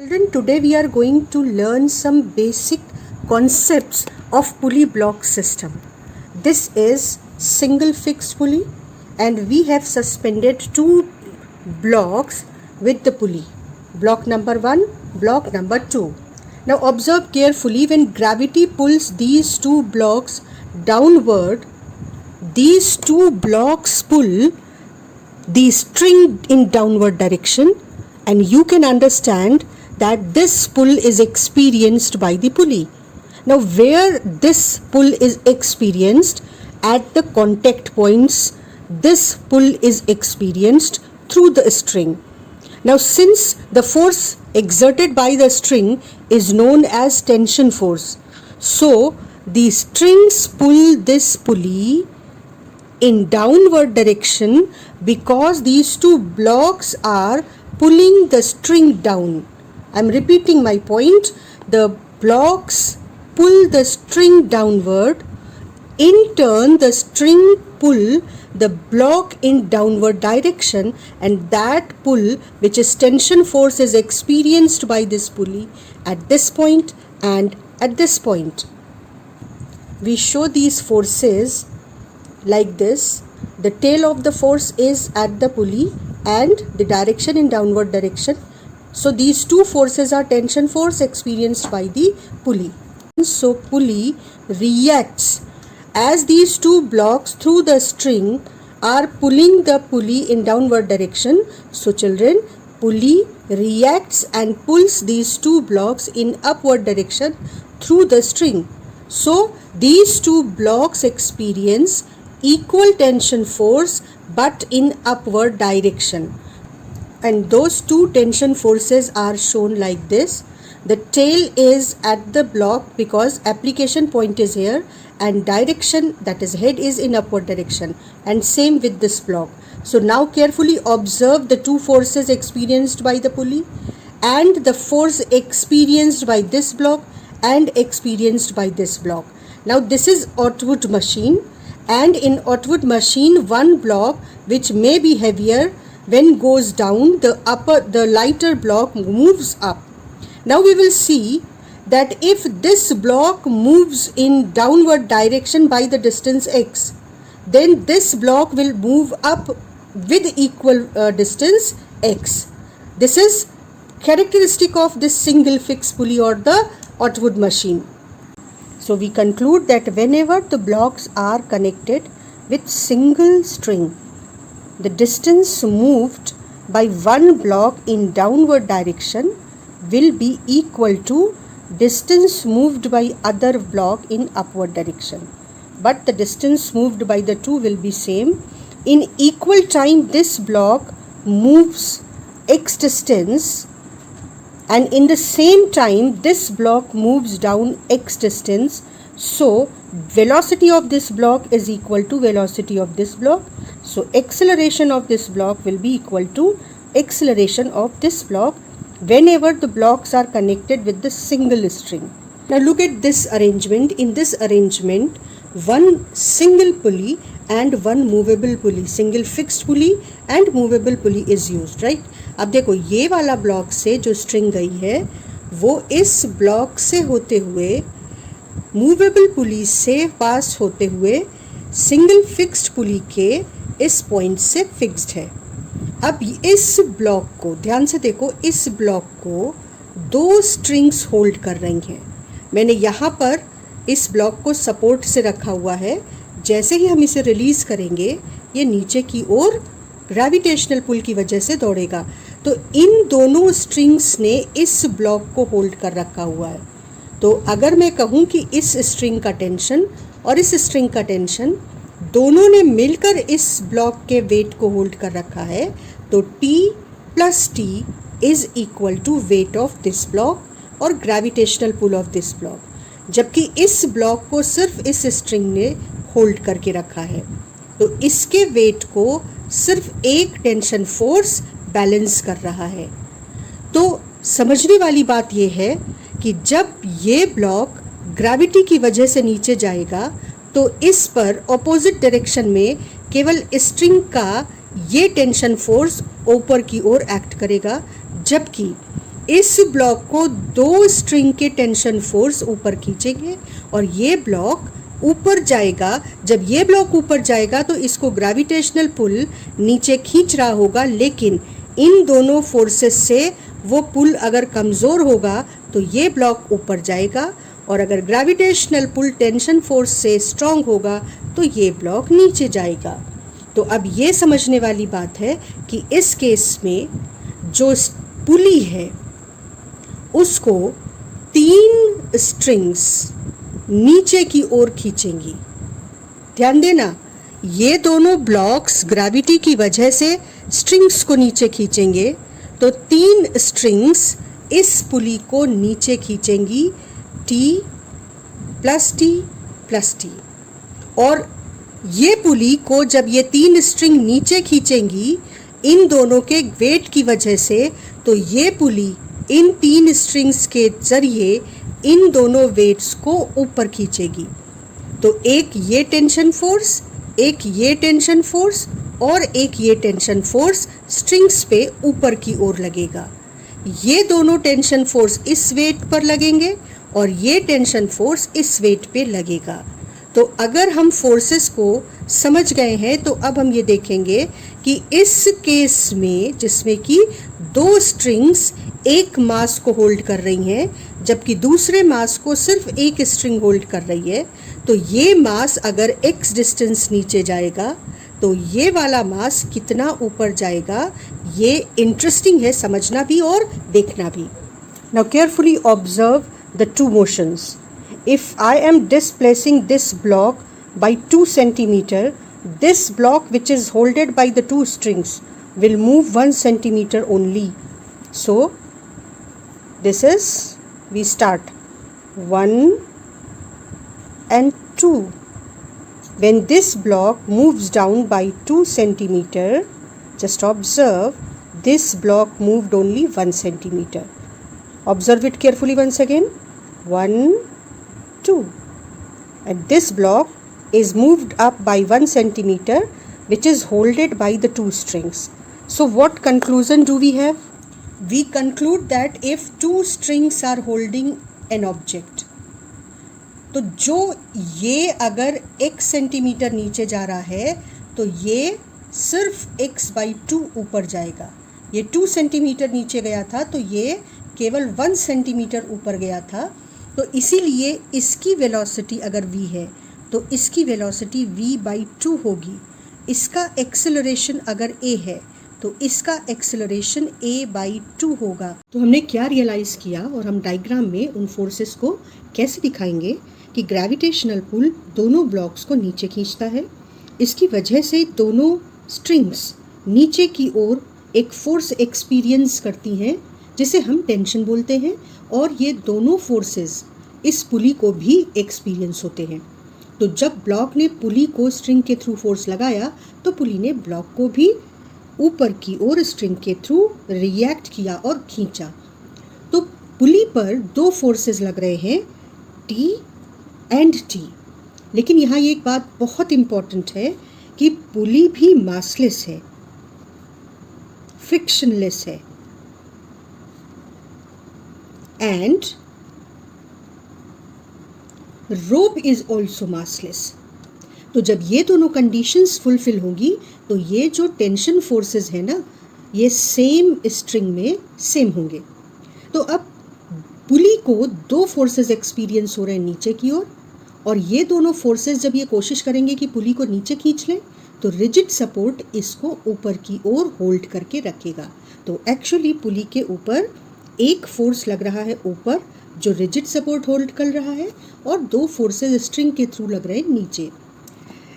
Children, today we are going to learn some basic concepts of pulley block system. This is single fixed pulley and we have suspended two blocks with the pulley. Block number 1, block number 2. Now observe carefully, when gravity pulls these two blocks downward, these two blocks pull the string in downward direction, and you can understand that this pull is experienced by the pulley. Now where this pull is experienced, at the contact points, this pull is experienced through the string. Now since the force exerted by the string is known as tension force, so the strings pull this pulley in downward direction because these two blocks are pulling the string down. I am repeating my point. The blocks pull the string downward. In turn, the string pull the block in downward direction, and that pull, which is tension force, is experienced by this pulley at this point and at this point. We show these forces like this. The tail of the force is at the pulley and the direction in downward direction. So these two forces are tension force experienced by the pulley. So pulley reacts as these two blocks through the string are pulling the pulley in downward direction. So children, pulley reacts and pulls these two blocks in upward direction through the string. So these two blocks experience equal tension force but in upward direction. And those two tension forces are shown like this. The tail is at the block because application point is here, and direction, that is head, is in upward direction, and same with this block. So now carefully observe the two forces experienced by the pulley and the force experienced by this block and experienced by this block. Now this is Ottwood machine, and in Ottwood machine, one block which may be heavier, when goes down, the lighter block moves up. Now we will see that if this block moves in downward direction by the distance x, then this block will move up with equal distance x. This is characteristic of this single fixed pulley or the Ottwood machine. So we conclude that whenever the blocks are connected with single string, the distance moved by one block in downward direction will be equal to distance moved by other block in upward direction. But the distance moved by the two will be same. In equal time, this block moves x distance, and in the same time this block moves down x distance. So velocity of this block is equal to velocity of this block. So acceleration of this block will be equal to acceleration of this block whenever the blocks are connected with the single string. Now look at this arrangement. In this arrangement, one single pulley and one movable pulley, single fixed pulley and movable pulley is used, right? अब देखो, ये वाला block से जो string गई है वो इस ब्लॉक से होते हुए मूवेबल पुली से पास होते हुए सिंगल फिक्स्ड पुली के इस पॉइंट से फिक्स्ड है. अब इस ब्लॉक को ध्यान से देखो, इस ब्लॉक को दो स्ट्रिंग्स होल्ड कर रही हैं. मैंने यहाँ पर इस ब्लॉक को सपोर्ट से रखा हुआ है. जैसे ही हम इसे रिलीज़ करेंगे, ये नीचे की ओर ग्रेविटेशनल पुल की वजह से दौड़ेगा. तो इन दोनों स्ट्रिंग्स ने इस ब्लॉक को होल्ड कर रखा हुआ है. तो अगर मैं कहूँ कि इस स्ट्रिंग का टेंशन और इस स्ट्रिंग का टेंशन दोनों ने मिलकर इस ब्लॉक के वेट को होल्ड कर रखा है, तो T plus T is equal to weight of this block और gravitational pull of this block. जबकि इस ब्लॉक को सिर्फ इस स्ट्रिंग ने होल्ड करके रखा है, तो इसके वेट को सिर्फ एक टेंशन फोर्स बैलेंस कर रहा है. तो समझने वाली बात यह है कि जब ये ब्लॉक ग्रेविटी की वजह से नीचे जाएगा, तो इस पर ऑपोजिट डायरेक्शन में केवल स्ट्रिंग का ये टेंशन फोर्स ऊपर की ओर एक्ट करेगा, जबकि इस ब्लॉक को दो स्ट्रिंग के टेंशन फोर्स ऊपर खींचेंगे और ये ब्लॉक ऊपर जाएगा। जब ये ब्लॉक ऊपर जाएगा तो इसको ग्रेविटेशनल पुल नीचे खींच रहा होगा, लेकिन इन दोनों फोर्सेस से वो पुल अगर कमज़ोर होगा तो ये ब्लॉक ऊपर जाएगा, और अगर ग्रेविटेशनल पुल टेंशन फोर्स से स्ट्रांग होगा तो ये ब्लॉक नीचे जाएगा। तो अब ये समझने वाली बात है कि इस केस में जो पुली है उसको 3 स्ट्रिंग्स नीचे की ओर खींचेंगी। ध्यान देना, ये दोनों ब्लॉक्स ग्रेविटी की वजह से स्ट्रिंग्स को नीचे खींचेंगे, तो 3 स्ट्रिंग्स इस पुली को नीचे खींचेंगी, T plus T plus T। और ये पुली को जब ये 3 स्ट्रिंग नीचे खींचेंगी इन दोनों के वेट की वजह से, तो ये पुली इन 3 स्ट्रिंग्स के ज़रिए इन दोनों वेट्स को ऊपर खींचेगी। तो एक ये टेंशन फोर्स, एक ये टेंशन फोर्स और एक ये टेंशन फोर्स स्ट्रिंग्स पे ऊपर की ओर लगेगा। ये दोनों टेंशन फोर्स इस वेट पर लगेंगे और ये टेंशन फोर्स इस वेट पे लगेगा। तो अगर हम फोर्सेस को समझ गए हैं तो अब हम ये देखेंगे कि इस केस में जिसमें कि 2 स्ट्रिंग्स एक मास को होल्ड कर रही हैं जबकि दूसरे मास को सिर्फ एक स्ट्रिंग होल्ड कर रही है, तो ये मास अगर x डिस्टेंस नीचे जाएगा तो ये वाला मास कितना ऊपर जाएगा, ये इंटरेस्टिंग है समझना भी और देखना भी। Now carefully observe the 2 motions. If I am displacing this block by 2 centimeter, this block which is holded by the 2 strings will move 1 centimeter only. So this is, we start 1 and 2. When this block moves down by 2 centimeter, just observe this block moved only 1 centimeter. Observe it carefully once again. 1, 2, and this block is moved up by 1 centimeter, which is holded by the 2 strings. So what conclusion do we have? We conclude that if 2 strings are holding an object, तो जो ये अगर x centimetre नीचे जा रहा है तो ये सिर्फ x by 2 ऊपर जाएगा। ये 2 सेंटीमीटर नीचे गया था तो ये केवल 1 सेंटीमीटर ऊपर गया था। तो इसीलिए इसकी वेलोसिटी अगर v है तो इसकी वेलोसिटी v by 2 होगी। इसका एक्सेलरेशन अगर a है तो इसका एक्सेलरेशन a by 2 होगा। तो हमने क्या रियलाइज़ किया और हम डायग्राम में उन फोर्सेस को कैसे दिखाएंगे कि ग्रेविटेशनल पुल दोनों ब्लॉक्स को नीचे खींचता है। इसकी वजह से दोनों स्ट्रिंग्स नीचे की ओर एक फोर्स एक्सपीरियंस करती हैं जिसे हम टेंशन बोलते हैं, और ये दोनों फोर्सेस इस पुली को भी एक्सपीरियंस होते हैं। तो जब ब्लॉक ने पुली को स्ट्रिंग के थ्रू फोर्स लगाया तो पुली ने ब्लॉक को भी ऊपर की ओर स्ट्रिंग के थ्रू रिएक्ट किया और खींचा। तो पुली पर 2 फोर्सेस लग रहे हैं, T एंड T। लेकिन यहाँ ये एक बात बहुत इम्पॉर्टेंट है कि पुली भी मासलेस है, फ्रिक्शनलेस है, and rope is also massless. तो जब ये दोनों कंडीशंस फुलफिल होंगी तो ये जो टेंशन फोर्सेस है ना, ये सेम स्ट्रिंग में सेम होंगे। तो अब पुली को 2 फोर्सेस एक्सपीरियंस हो रहे हैं नीचे की ओर, और ये दोनों फोर्सेस जब ये कोशिश करेंगे कि पुली को नीचे खींच लें तो रिजिड सपोर्ट इसको ऊपर की ओर होल्ड करके रखेगा। तो एक्चुअली पुली के ऊपर एक फोर्स लग रहा है ऊपर जो रिजिड सपोर्ट होल्ड कर रहा है, और 2 फोर्सेस स्ट्रिंग के थ्रू लग रहे हैं नीचे।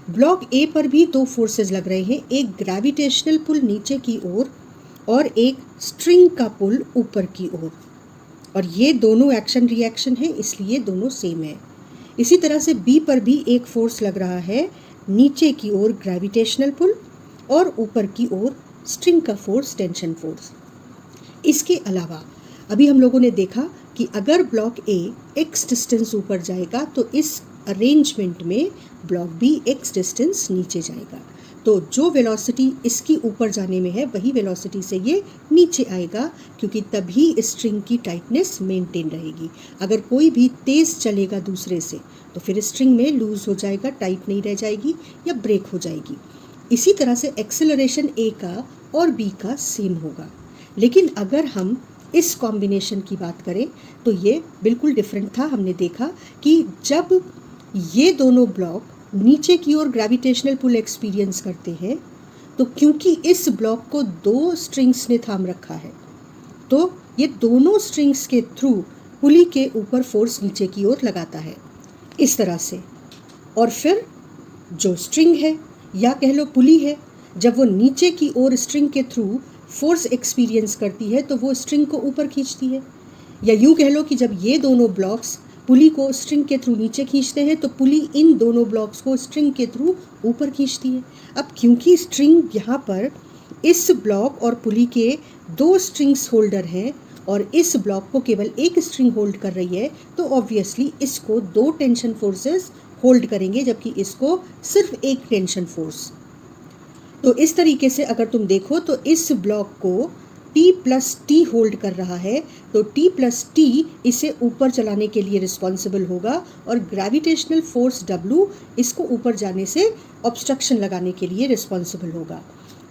ब्लॉक ए पर भी 2 फोर्सेस लग रहे हैं, एक ग्रेविटेशनल पुल नीचे की ओर और एक स्ट्रिंग का पुल ऊपर की ओर, और ये दोनों एक्शन रिएक्शन है इसलिए दोनों सेम है। इसी तरह से बी पर भी एक फोर्स लग रहा है, नीचे की ओर ग्रेविटेशनल पुल और ऊपर की ओर स्ट्रिंग का फोर्स टेंशन फोर्स। इसके अलावा अभी हम लोगों ने देखा कि अगर ब्लॉक ए x डिस्टेंस ऊपर जाएगा तो इस अरेंजमेंट में ब्लॉक बी x डिस्टेंस नीचे जाएगा। तो जो वेलोसिटी इसकी ऊपर जाने में है वही वेलोसिटी से ये नीचे आएगा, क्योंकि तभी स्ट्रिंग की टाइटनेस मेंटेन रहेगी। अगर कोई भी तेज़ चलेगा दूसरे से तो फिर स्ट्रिंग में लूज़ हो जाएगा, टाइट नहीं रह जाएगी या ब्रेक हो जाएगी। इसी तरह से एक्सेलरेशन ए का और बी का सेम होगा। लेकिन अगर हम इस कॉम्बिनेशन की बात करें तो ये बिल्कुल डिफरेंट था। हमने देखा कि जब ये दोनों ब्लॉक नीचे की ओर ग्रेविटेशनल पुल एक्सपीरियंस करते हैं तो क्योंकि इस ब्लॉक को दो स्ट्रिंग्स ने थाम रखा है तो ये दोनों स्ट्रिंग्स के थ्रू पुली के ऊपर फोर्स नीचे की ओर लगाता है इस तरह से। और फिर जो स्ट्रिंग है या कह लो पुली है, जब वो नीचे की ओर स्ट्रिंग के थ्रू फोर्स एक्सपीरियंस करती है तो वो स्ट्रिंग को ऊपर खींचती है। या यूँ कह लो कि जब ये दोनों ब्लॉक्स पुली को स्ट्रिंग के थ्रू नीचे खींचते हैं तो पुली इन दोनों ब्लॉक्स को स्ट्रिंग के थ्रू ऊपर खींचती है। अब क्योंकि स्ट्रिंग यहाँ पर इस ब्लॉक और पुली के दो स्ट्रिंग्स होल्डर हैं और इस ब्लॉक को केवल एक स्ट्रिंग होल्ड कर रही है तो ऑब्वियसली इसको दो टेंशन फोर्सेस होल्ड करेंगे, जबकि इसको सिर्फ एक टेंशन फोर्स। तो इस तरीके से अगर तुम देखो तो इस ब्लॉक को T+T होल्ड कर रहा है तो T+T इसे ऊपर चलाने के लिए रिस्पॉन्सिबल होगा और ग्रेविटेशनल फोर्स W इसको ऊपर जाने से ऑब्स्ट्रक्शन लगाने के लिए रिस्पॉन्सिबल होगा।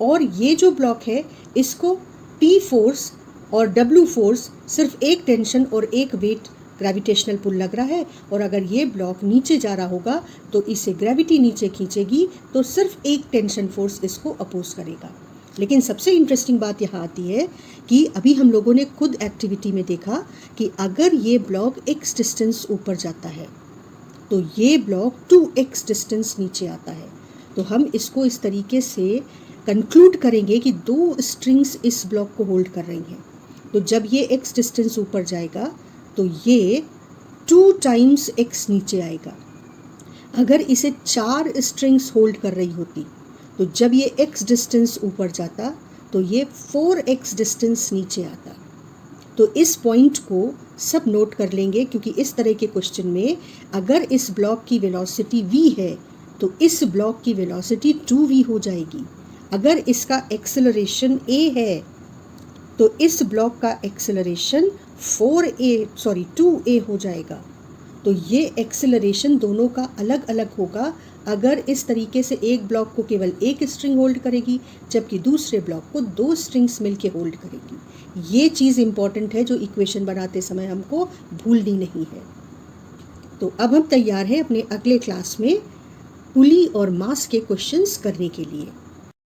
और ये जो ब्लॉक है इसको T फोर्स और W फोर्स सिर्फ एक टेंशन और एक वेट ग्रेविटेशनल पुल लग रहा है, और अगर ये ब्लॉक नीचे जा रहा होगा तो इसे ग्रेविटी नीचे खींचेगी तो सिर्फ एक टेंशन फोर्स इसको अपोज करेगा। लेकिन सबसे इंटरेस्टिंग बात यहाँ आती है कि अभी हम लोगों ने खुद एक्टिविटी में देखा कि अगर ये ब्लॉक x डिस्टेंस ऊपर जाता है तो ये ब्लॉक 2x डिस्टेंस नीचे आता है। तो हम इसको इस तरीके से कंक्लूड करेंगे कि दो स्ट्रिंग्स इस ब्लॉक को होल्ड कर रही हैं। तो जब ये x डिस्टेंस ऊपर जाएगा तो ये 2 टाइम्स x नीचे आएगा। अगर इसे 4 स्ट्रिंग्स होल्ड कर रही होती तो जब ये x डिस्टेंस ऊपर जाता तो ये 4x डिस्टेंस नीचे आता। तो इस पॉइंट को सब नोट कर लेंगे, क्योंकि इस तरह के क्वेश्चन में अगर इस ब्लॉक की वेलोसिटी v है तो इस ब्लॉक की वेलोसिटी 2v हो जाएगी। अगर इसका एक्सेलरेशन a है तो इस ब्लॉक का एक्सेलरेशन 2a हो जाएगा। तो ये एक्सेलरेशन दोनों का अलग अलग होगा अगर इस तरीके से एक ब्लॉक को केवल एक स्ट्रिंग होल्ड करेगी जबकि दूसरे ब्लॉक को दो स्ट्रिंग्स मिलके होल्ड करेगी। ये चीज़ इंपॉर्टेंट है जो इक्वेशन बनाते समय हमको भूलनी नहीं है। तो अब हम तैयार हैं अपने अगले क्लास में पुली और मास के क्वेश्चंस करने के लिए।